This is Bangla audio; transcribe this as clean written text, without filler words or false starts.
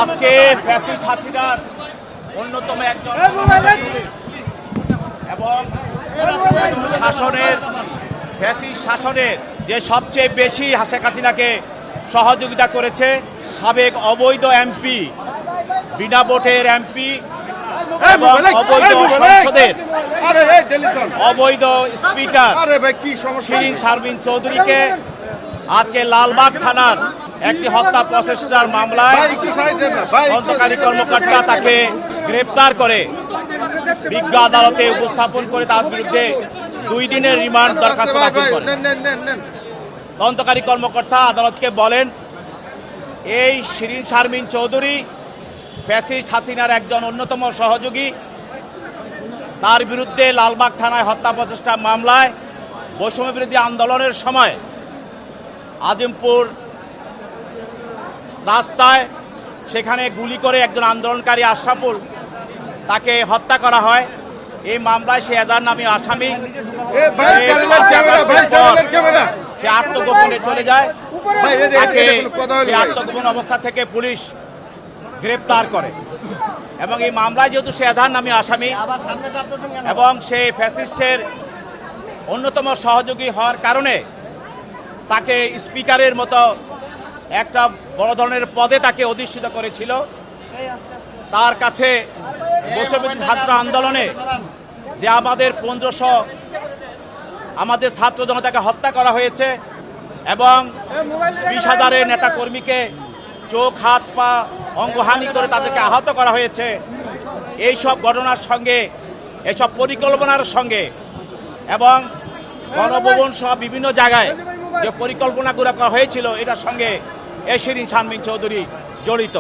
আজকে ফ্যাসিস্ট হাসিনার অন্যতম একজন এবং শাসনের ফ্যাসিস্ট শাসনের যে সবচেয়ে বেশি শেখ হাসিনাকে সহযোগিতা করেছে সাবেক অবৈধ এমপি, বিনা ভোটের এমপি এবং অবৈধ সংসদের অবৈধ স্পিকার শিরিন শারমিন চৌধুরীকে আজকে লালবাগ থানার একটি হত্যা প্রচেষ্টার মামলায় তদন্তকারী কর্মকর্তা তাকে গ্রেপ্তার করে বিজ্ঞ আদালতে উপস্থাপন করে তার বিরুদ্ধে 2 দিনের রিমান্ড দরখাস্ত দাখিল করে। তদন্তকারী কর্মকর্তা আদালতকে বলেন, এই শিরিন শারমিন চৌধুরী ফ্যাসিস্ট হাসিনার একজন অন্যতম সহযোগী। তার বিরুদ্ধে লালবাগ থানায় হত্যা প্রচেষ্টা মামলায় বৈষম্য বিরোধী আন্দোলনের সময় আজিমপুর রাস্তায় সেখানে গুলি করে একজন আন্দোলনকারী আশরাফুল তাকে হত্যা করা হয়। এই মামলায় সে এজাহার নামী আসামি সে আত্মগোপনে চলে যায়। তাকে আত্মগোপন অবস্থা থেকে পুলিশ গ্রেপ্তার করে এবং এই মামলায় যেহেতু সে এজাহার নামী আসামি এবং সে ফ্যাসিস্টের অন্যতম সহযোগী হওয়ার কারণে তাকে স্পিকারের মতো একটা বড় ধরনের পদে তাকে অধিষ্ঠিত করেছিল। তার কাছে বৈষম্যবিরোধী ছাত্র আন্দোলনে যে আমাদের 1500 আমাদের ছাত্র জনতাকে হত্যা করা হয়েছে এবং 20,000 নেতা কর্মীকে চোখ, হাত, পা অঙ্গহানি করে তাদেরকে আহত করা হয়েছে। এই সব ঘটনার সঙ্গে এসব পরিকল্পনার সঙ্গে এবং গণভবন সহ বিভিন্ন জায়গায় যে পরিকল্পনাগুলো করা হয়েছিল এটার সঙ্গে শিরিন শারমিন চৌধুরী জড়িত।